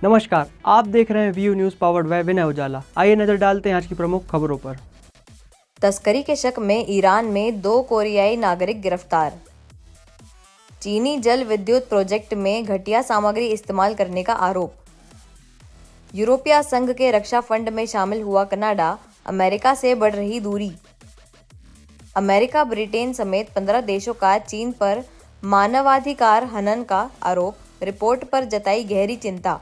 नमस्कार, आप देख रहे हैं व्यू न्यूज़ पावर्ड बाय विनय उजाला। आइए नजर डालते हैं आज की प्रमुख खबरों पर। तस्करी के शक में ईरान में 2 कोरियाई नागरिक गिरफ्तार। चीनी जल विद्युत प्रोजेक्ट में घटिया सामग्री इस्तेमाल करने का आरोप। यूरोपीय संघ के रक्षा फंड में शामिल हुआ कनाडा, अमेरिका से बढ़ रही दूरी। अमेरिका, ब्रिटेन समेत 15 देशों का चीन पर मानवाधिकार हनन का आरोप, रिपोर्ट पर जताई गहरी चिंता।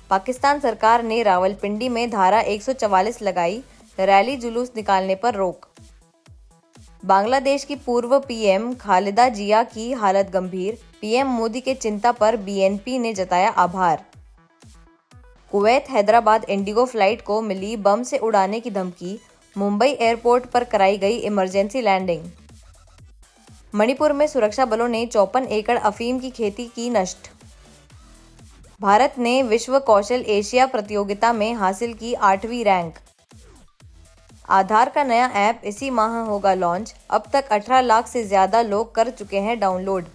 पाकिस्तान सरकार ने रावलपिंडी में धारा 144 लगाई, रैली जुलूस निकालने पर रोक। बांग्लादेश की पूर्व पीएम खालिदा जिया की हालत गंभीर, पीएम मोदी के चिंता पर बीएनपी ने जताया आभार। कुवैत हैदराबाद इंडिगो फ्लाइट को मिली बम से उड़ाने की धमकी, मुंबई एयरपोर्ट पर कराई गई इमरजेंसी लैंडिंग। मणिपुर में सुरक्षा बलों ने 54 एकड़ अफीम की खेती की नष्ट। भारत ने विश्व कौशल एशिया प्रतियोगिता में हासिल की 8वीं रैंक। आधार का नया ऐप इसी माह होगा लॉन्च, अब तक 18 लाख से ज्यादा लोग कर चुके हैं डाउनलोड।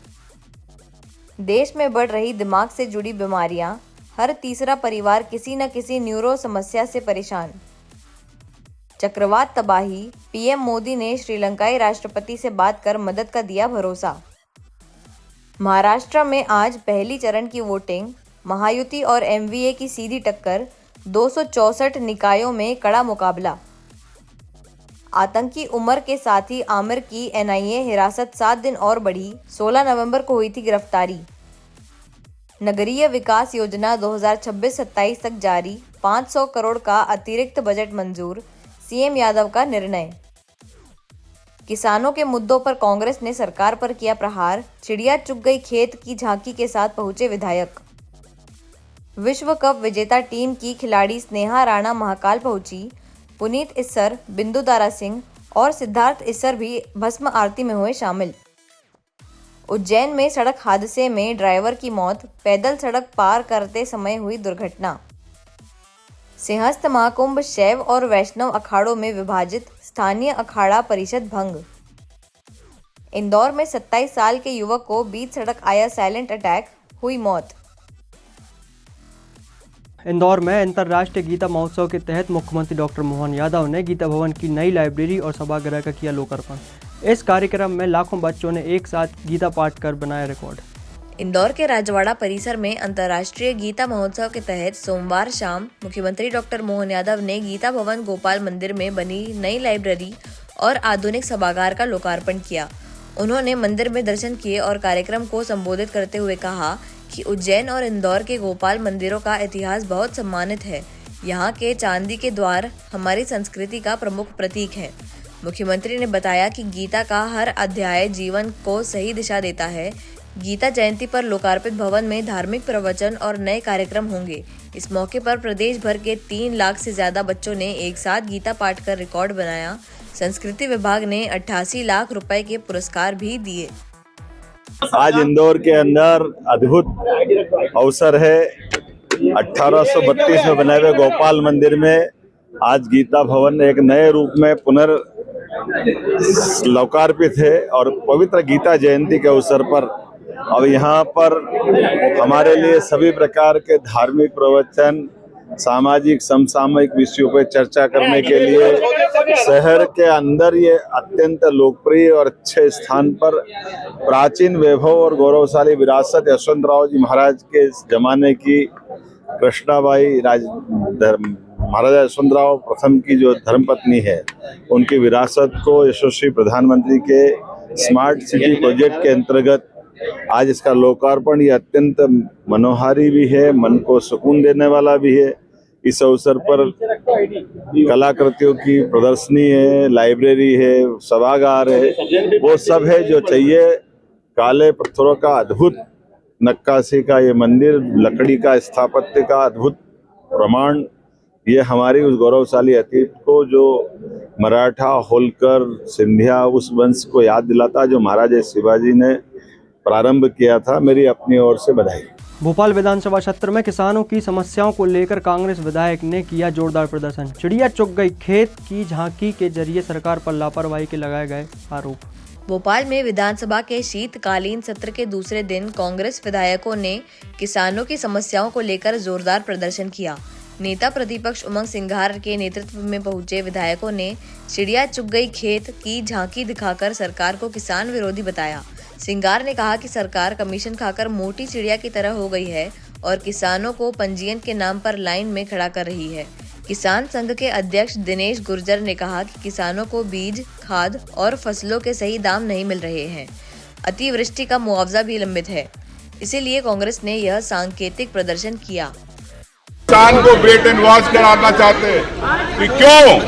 देश में बढ़ रही दिमाग से जुड़ी बीमारियां, हर तीसरा परिवार किसी न किसी न्यूरो समस्या से परेशान। चक्रवात तबाही, पीएम मोदी ने श्रीलंकाई राष्ट्रपति से बात कर मदद का दिया भरोसा। महाराष्ट्र में आज पहली चरण की वोटिंग, महायुति और एमवीए की सीधी टक्कर, 264 निकायों में कड़ा मुकाबला। आतंकी उमर के साथी आमिर की एनआईए हिरासत 7 दिन और बढ़ी, 16 नवंबर को हुई थी गिरफ्तारी। नगरीय विकास योजना 2026-27 तक जारी, 500 करोड़ का अतिरिक्त बजट मंजूर, सीएम यादव का निर्णय। किसानों के मुद्दों पर कांग्रेस ने सरकार पर किया प्रहार, चिड़िया चुग गई खेत की झांकी के साथ पहुंचे विधायक। विश्व कप विजेता टीम की खिलाड़ी स्नेहा राणा महाकाल पहुंची, पुनीत इस्सर, बिंदु दारा सिंह और सिद्धार्थ इस्सर भी भस्म आरती में हुए शामिल। उज्जैन में सड़क हादसे में ड्राइवर की मौत, पैदल सड़क पार करते समय हुई दुर्घटना। सिंहस्थ महाकुंभ शैव और वैष्णव अखाड़ों में विभाजित, स्थानीय अखाड़ा परिषद भंग। इंदौर में 27 साल के युवक को बीच सड़क आया साइलेंट अटैक, हुई मौत। इंदौर में अंतर्राष्ट्रीय गीता महोत्सव के तहत मुख्यमंत्री डॉक्टर मोहन यादव ने गीता भवन की नई लाइब्रेरी और सभागृह का किया लोकार्पण। इस कार्यक्रम में लाखों बच्चों ने एक साथ गीता पाठ कर बनाया रिकॉर्ड। इंदौर के राजवाड़ा परिसर में अंतर्राष्ट्रीय गीता महोत्सव के तहत सोमवार शाम मुख्यमंत्री डॉक्टर मोहन यादव ने गीता भवन गोपाल मंदिर में बनी नई लाइब्रेरी और आधुनिक सभागार का लोकार्पण किया। उन्होंने मंदिर में दर्शन किए और कार्यक्रम को संबोधित करते हुए कहा कि उज्जैन और इंदौर के गोपाल मंदिरों का इतिहास बहुत सम्मानित है। यहाँ के चांदी के द्वार हमारी संस्कृति का प्रमुख प्रतीक है। मुख्यमंत्री ने बताया कि गीता का हर अध्याय जीवन को सही दिशा देता है। गीता जयंती पर लोकार्पित भवन में धार्मिक प्रवचन और नए कार्यक्रम होंगे। इस मौके पर प्रदेश भर के 3 लाख से ज्यादा बच्चों ने एक साथ गीता पाठ कर रिकॉर्ड बनाया। संस्कृति विभाग ने 88 लाख रुपए के पुरस्कार भी दिए। आज इंदौर के अंदर अद्भुत अवसर है। 1832 में बनाए हुए गोपाल मंदिर में आज गीता भवन एक नए रूप में लोकार्पित है और पवित्र गीता जयंती के अवसर पर अब यहाँ पर हमारे लिए सभी प्रकार के धार्मिक प्रवचन, सामाजिक समसामयिक विषयों पर चर्चा करने के लिए शहर के अंदर ये अत्यंत लोकप्रिय और अच्छे स्थान पर प्राचीन वैभव और गौरवशाली विरासत यशवंतराव जी महाराज के जमाने की कृष्णाबाई महाराजा यशवंतराव प्रथम की जो धर्मपत्नी है, उनकी विरासत को यशस्वी प्रधानमंत्री के स्मार्ट सिटी प्रोजेक्ट के अंतर्गत आज इसका लोकार्पण ये अत्यंत मनोहारी भी है, मन को सुकून देने वाला भी है। इस अवसर पर कलाकृतियों की प्रदर्शनी है, लाइब्रेरी है, सभागार है, वो सब है जो चाहिए। काले पत्थरों का अद्भुत नक्काशी का ये मंदिर, लकड़ी का स्थापत्य का अद्भुत प्रमाण, ये हमारी उस गौरवशाली अतीत को, जो मराठा, होलकर, सिंधिया उस वंश को याद दिलाता जो महाराजा शिवाजी ने प्रारंभ किया था। मेरी अपनी ओर से बधाई। भोपाल विधानसभा क्षेत्र में किसानों की समस्याओं को लेकर कांग्रेस विधायक ने किया जोरदार प्रदर्शन। चिड़िया चुग गई खेत की झांकी के जरिए सरकार पर लापरवाही के लगाए गए आरोप। भोपाल में विधानसभा के शीतकालीन सत्र के दूसरे दिन कांग्रेस विधायकों ने किसानों की समस्याओं को लेकर जोरदार प्रदर्शन किया। नेता प्रतिपक्ष उमंग सिंघार के नेतृत्व में पहुंचे विधायकों ने चिड़िया चुग गई खेत की झांकी दिखाकर सरकार को किसान विरोधी बताया। सिंघार ने कहा कि सरकार कमीशन खाकर मोटी चिड़िया की तरह हो गई है और किसानों को पंजीयन के नाम पर लाइन में खड़ा कर रही है। किसान संघ के अध्यक्ष दिनेश गुर्जर ने कहा कि किसानों को बीज, खाद और फसलों के सही दाम नहीं मिल रहे हैं। अतिवृष्टि का मुआवजा भी लंबित है, इसीलिए कांग्रेस ने यह सांकेतिक प्रदर्शन किया। किसान को वेट एंड वॉच कराना चाहते हैं कि क्यों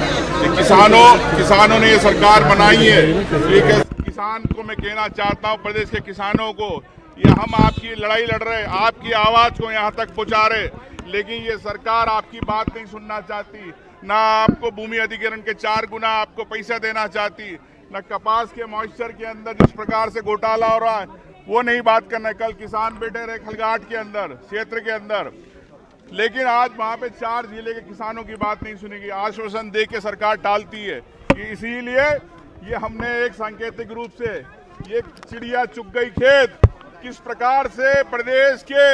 कि किसानों ने ये सरकार बनाई है। लेकिन किसान को मैं कहना चाहता हूँ, प्रदेश के किसानों को, ये हम आपकी लड़ाई लड़ रहे, आपकी आवाज को यहाँ तक पहुँचा रहे, लेकिन ये सरकार आपकी बात नहीं सुनना चाहती। ना आपको भूमि अधिग्रहण के 4 गुना आपको पैसा देना चाहती, न कपास के मॉइस्चर के अंदर जिस प्रकार से घोटाला हो रहा है वो नहीं बात करना है। कल किसान बैठे रहे खलगाट के अंदर, क्षेत्र के अंदर, लेकिन आज वहाँ पे 4 जिले के किसानों की बात नहीं सुनेगी। आश्वासन दे के सरकार टालती है कि इसीलिए ये हमने एक सांकेतिक रूप से ये चिड़िया चुग गई खेत, किस प्रकार से प्रदेश के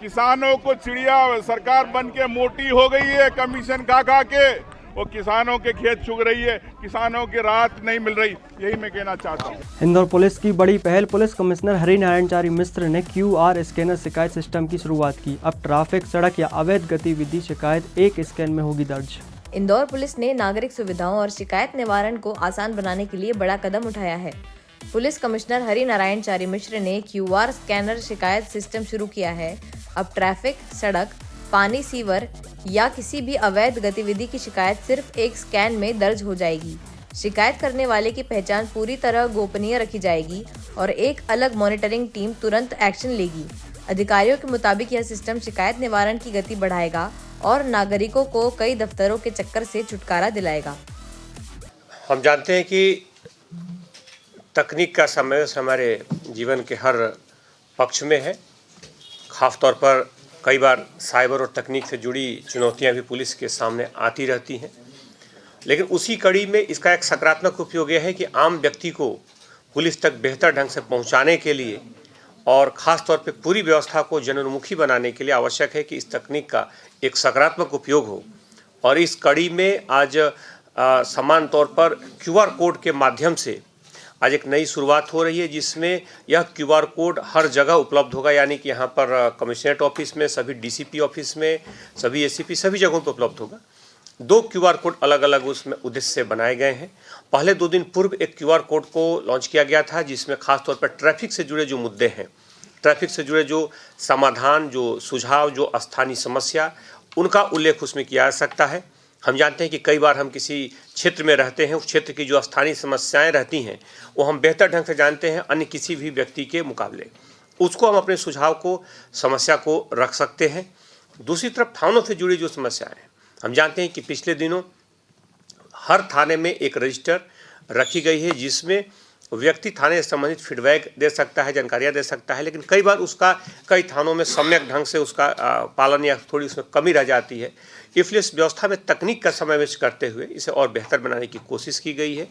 किसानों को चिड़िया सरकार बन के मोटी हो गई है कमीशन खा के, वो किसानों के खेत चुग रही है, किसानों की राहत नहीं मिल रही। यही मैं कहना चाहता हूँ। इंदौर पुलिस की बड़ी पहल, पुलिस कमिश्नर हरिनारायणचारी मिश्र ने QR स्कैनर शिकायत सिस्टम की शुरुआत की। अब ट्रैफिक, सड़क या अवैध गतिविधि शिकायत एक स्कैन में होगी दर्ज। इंदौर पुलिस ने नागरिक सुविधाओं और शिकायत निवारण को आसान बनाने के लिए बड़ा कदम उठाया है। पुलिस कमिश्नर हरिनारायणचारी मिश्र ने QR स्कैनर शिकायत सिस्टम शुरू किया है। अब ट्रैफिक, सड़क, पानी, सीवर या किसी भी अवैध गतिविधि की शिकायत सिर्फ एक स्कैन में दर्ज हो जाएगी। शिकायत करने वाले की पहचान पूरी तरह गोपनीय रखी जाएगी और एक अलग मॉनिटरिंग टीम तुरंत एक्शन लेगी। अधिकारियों के मुताबिक यह सिस्टम शिकायत निवारण की गति बढ़ाएगा और नागरिकों को कई दफ्तरों के चक्कर से छुटकारा दिलाएगा। हम जानते हैं कि तकनीक का समावेश हमारे जीवन के हर पक्ष में है। खास तौर पर कई बार साइबर और तकनीक से जुड़ी चुनौतियां भी पुलिस के सामने आती रहती हैं, लेकिन उसी कड़ी में इसका एक सकारात्मक उपयोग यह है कि आम व्यक्ति को पुलिस तक बेहतर ढंग से पहुंचाने के लिए और ख़ास तौर पे पूरी व्यवस्था को जनोन्मुखी बनाने के लिए आवश्यक है कि इस तकनीक का एक सकारात्मक उपयोग हो। और इस कड़ी में आज समान तौर पर QR कोड के माध्यम से आज एक नई शुरुआत हो रही है, जिसमें यह QR कोड हर जगह उपलब्ध होगा। यानी कि यहाँ पर कमिश्नरेट ऑफिस में, सभी DCP ऑफिस में, सभी ACP, सभी जगहों पर उपलब्ध होगा। 2 QR कोड अलग अलग उसमें उद्देश्य से बनाए गए हैं। पहले 2 दिन पूर्व एक QR कोड को लॉन्च किया गया था, जिसमें खास तौर पर ट्रैफिक से जुड़े जो मुद्दे हैं, ट्रैफिक से जुड़े जो समाधान, जो सुझाव, जो स्थानीय समस्या, उनका उल्लेख उसमें किया जा सकता है। हम जानते हैं कि कई बार हम किसी क्षेत्र में रहते हैं, उस क्षेत्र की जो स्थानीय समस्याएं रहती हैं वो हम बेहतर ढंग से जानते हैं अन्य किसी भी व्यक्ति के मुकाबले। उसको हम अपने सुझाव को, समस्या को रख सकते हैं। दूसरी तरफ थानों से जुड़ी जो समस्याएं हैं, हम जानते हैं कि पिछले दिनों हर थाने में एक रजिस्टर रखी गई है, जिसमें व्यक्ति थाने से संबंधित फीडबैक दे सकता है, जानकारियाँ दे सकता है, लेकिन कई बार उसका कई थानों में सम्यक ढंग से उसका पालन या थोड़ी उसमें कमी रह जाती है। इसलिए इस व्यवस्था में तकनीक का समावेश करते हुए इसे और बेहतर बनाने की कोशिश की गई है।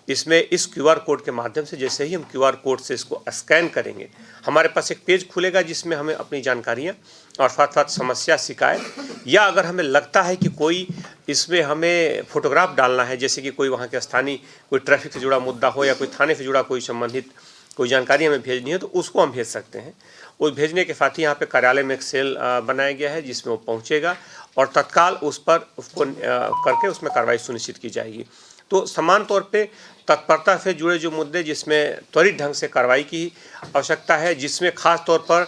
इसमें इस QR कोड के माध्यम से जैसे ही हम QR कोड से इसको स्कैन करेंगे, हमारे पास एक पेज खुलेगा जिसमें हमें अपनी जानकारियाँ और साथ साथ समस्या, शिकायत, या अगर हमें लगता है कि कोई इसमें हमें फोटोग्राफ डालना है, जैसे कि कोई वहाँ के स्थानीय कोई ट्रैफिक से जुड़ा मुद्दा हो या कोई थाने से जुड़ा कोई संबंधित कोई जानकारी हमें भेजनी है, तो उसको हम भेज सकते हैं। उस भेजने के साथ ही यहाँ पे कार्यालय में एक सेल बनाया गया है, जिसमें वो पहुँचेगा और तत्काल उस पर उसको करके उसमें कार्रवाई सुनिश्चित की जाएगी। तो समान तौर पे तत्परता से जुड़े जो मुद्दे, जिसमें त्वरित ढंग से कार्रवाई की आवश्यकता है, जिसमें खास तौर पर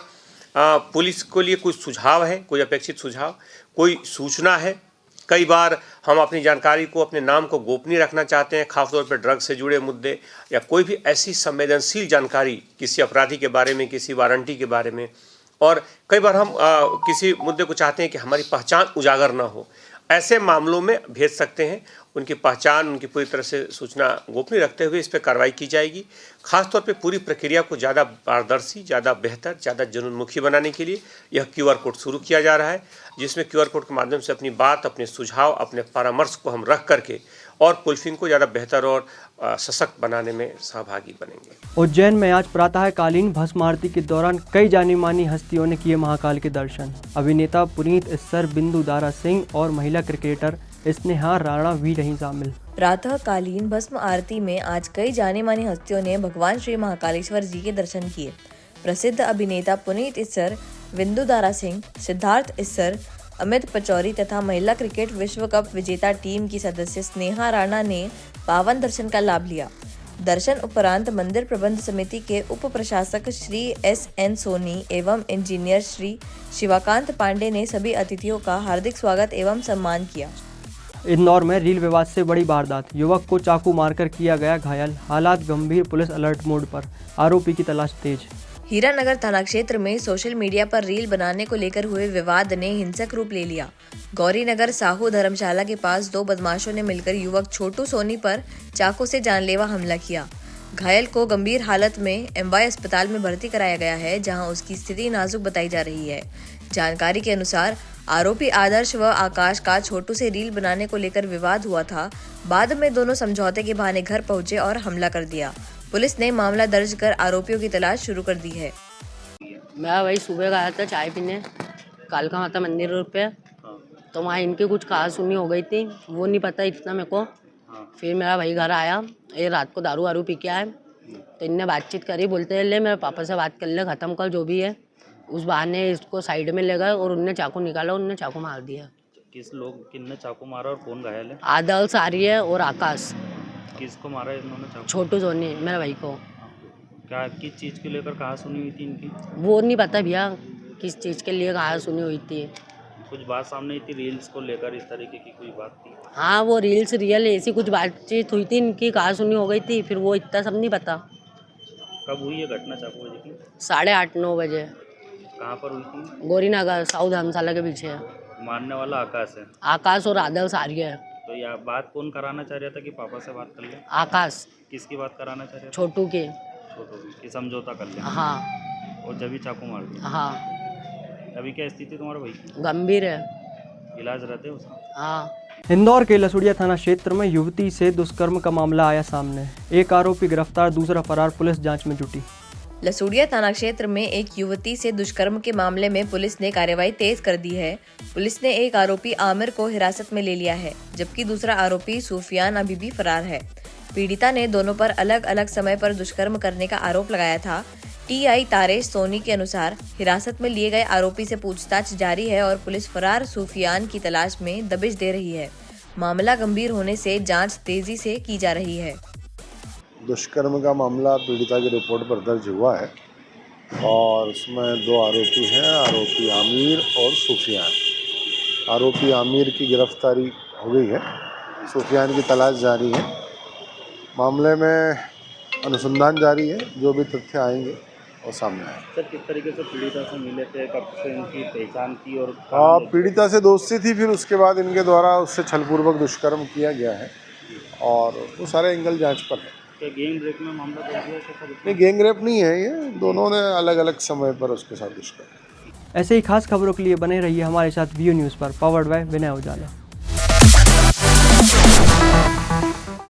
पुलिस के लिए कोई सुझाव है, कोई अपेक्षित सुझाव, कोई सूचना है। कई बार हम अपनी जानकारी को, अपने नाम को गोपनीय रखना चाहते हैं, खासतौर पर ड्रग से जुड़े मुद्दे या कोई भी ऐसी संवेदनशील जानकारी किसी अपराधी के बारे में, किसी वारंटी के बारे में, और कई बार हम किसी मुद्दे को चाहते हैं कि हमारी पहचान उजागर ना हो, ऐसे मामलों में भेज सकते हैं। उनकी पहचान, उनकी पूरी तरह से सूचना गोपनीय रखते हुए इस पर कार्रवाई की जाएगी। खासतौर पे पूरी प्रक्रिया को ज़्यादा पारदर्शी, ज़्यादा बेहतर, ज़्यादा जनोन्मुखी बनाने के लिए यह QR कोड शुरू किया जा रहा है, जिसमें QR कोड के माध्यम से अपनी बात, अपने सुझाव, अपने परामर्श को हम रख करके और पुलिसिंग को ज़्यादा बेहतर और सशक्त बनाने में सहभागी बनेंगे। उज्जैन में आज प्रातःकालीन भस्म आरती के दौरान कई जानी मानी हस्तियों ने किए महाकाल के दर्शन। अभिनेता पुनीत इस्सर, बिंदु दारा सिंह और महिला क्रिकेटर स्नेहा राणा भी रहीं शामिल। प्रातःकालीन भस्म आरती में आज कई जानी मानी हस्तियों ने भगवान श्री महाकालेश्वर जी के दर्शन किए। प्रसिद्ध अभिनेता पुनीत इस्सर, बिंदु दारा सिंह, सिद्धार्थ इस्सर, अमित पचौरी तथा महिला क्रिकेट विश्व कप विजेता टीम की सदस्य स्नेहा राणा ने पावन दर्शन का लाभ लिया। दर्शन उपरांत मंदिर प्रबंध समिति के उप प्रशासक श्री SN सोनी एवं इंजीनियर श्री शिवाकांत पांडे ने सभी अतिथियों का हार्दिक स्वागत एवं सम्मान किया। इंदौर में रील विवाद से बड़ी वारदात, युवक को चाकू मारकर किया गया घायल, हालात गंभीर, पुलिस अलर्ट मोड पर, आरोपी की तलाश तेज। हीरानगर थाना क्षेत्र में सोशल मीडिया पर रील बनाने को लेकर हुए विवाद ने हिंसक रूप ले लिया। गौरीनगर साहू धर्मशाला के पास दो बदमाशों ने मिलकर युवक छोटू सोनी पर चाकू से जानलेवा हमला किया। घायल को गंभीर हालत में MY अस्पताल में भर्ती कराया गया है, जहां उसकी स्थिति नाजुक बताई जा रही है। जानकारी के अनुसार आरोपी आदर्श व आकाश का छोटू से रील बनाने को लेकर विवाद हुआ था। बाद में दोनों समझौते के बहाने घर पहुंचे और हमला कर दिया। पुलिस ने मामला दर्ज कर आरोपियों की तलाश शुरू कर दी है। मैं वही सुबह गया था चाय पीने कालका माता मंदिर रोड पे, तो वहाँ इनकी कुछ कहासुनी सुनी हो गई थी, वो नहीं पता इतना मेरे को। फिर मेरा भाई घर आया, ये रात को दारू वारू पी के आए, तो इनने बातचीत करी, बोलते ले मेरे पापा से बात कर ले, ख़त्म कर जो भी है। उस बहाने इसको साइड में ले गए और उनने चाकू निकाला, उनने चाकू मार दिया। किसने चाकू मारा और कौन घायल है? आदर्श आर्य और आकाश। किसको मारा इन्होंने चाकू? छोटू सोनी, मेरे भाई को। क्या किस चीज़ को लेकर कहाँ सुनी हुई थी इनकी? वो नहीं पता भैया किस चीज़ के लिए कहाँ सुनी हुई थी। कुछ बात सामने आई थी रील्स को लेकर, इस तरीके की कोई बात थी? हाँ, वो रील्स रियल ऐसी कुछ बातचीत हुई थी इनकी, कहाँ सुनी हो गई थी, फिर वो इतना सब नहीं पता। कब हुई ये घटना चाकू बजे की? 8:30-9 बजे। कहाँ पर हुई थी? गौरीनगर साउथ धर्मशाला के पीछे। मारने वाला आकाश है? आकाश और आदर्श आर्य है। तो यह बात कौन कराना चाह रहा था कि पापा से बात कर ले? आकाश। किसकी बात कराना चाह रहा था? छोटू के। छोटू की समझौता कर ले? हाँ। और जब भी चाकू मार दिया? हाँ। अभी क्या स्थिति तुम्हारे भाई की? गंभीर है, इलाज रहते हैं उसका? हाँ। इंदौर के लसुड़िया थाना क्षेत्र में युवती से दुष्कर्म का मामला आया सामने। एक आरोपी गिरफ्तार, दूसरा फरार, पुलिस जांच में जुटी। लसुड़िया थाना क्षेत्र में एक युवती से दुष्कर्म के मामले में पुलिस ने कार्रवाई तेज कर दी है। पुलिस ने एक आरोपी आमिर को हिरासत में ले लिया है, जबकि दूसरा आरोपी सूफियान अभी भी फरार है। पीड़िता ने दोनों पर अलग अलग समय पर दुष्कर्म करने का आरोप लगाया था। TI तारेश सोनी के अनुसार हिरासत में लिए गए आरोपी से पूछताछ जारी है और पुलिस फरार सूफियान की तलाश में दबिश दे रही है। मामला गंभीर होने से जांच तेजी से की जा रही है। दुष्कर्म का मामला पीड़िता की रिपोर्ट पर दर्ज हुआ है और उसमें दो आरोपी हैं, आरोपी आमिर और सूफियान। आरोपी आमिर की गिरफ्तारी हो गई है, सूफियान की तलाश जारी है। मामले में अनुसंधान जारी है, जो भी तथ्य आएंगे वो सामने आएंगे। सर, किस तरीके से पीड़िता से मिले थे, कब से इनकी पहचान की? और पीड़िता से दोस्ती थी, फिर उसके बाद इनके द्वारा उससे छलपूर्वक दुष्कर्म किया गया है और वो सारे एंगल जांच पर है। गैंग रेप में मामला दर्ज हुआ है? नहीं, गैंग रेप नहीं है, ये दोनों ने अलग अलग समय पर उसके साथ दुष्कर्म। ऐसे ही खास खबरों के लिए बने रहिए हमारे साथ VU न्यूज़ पर, पावर्ड बाय विनय उजाला।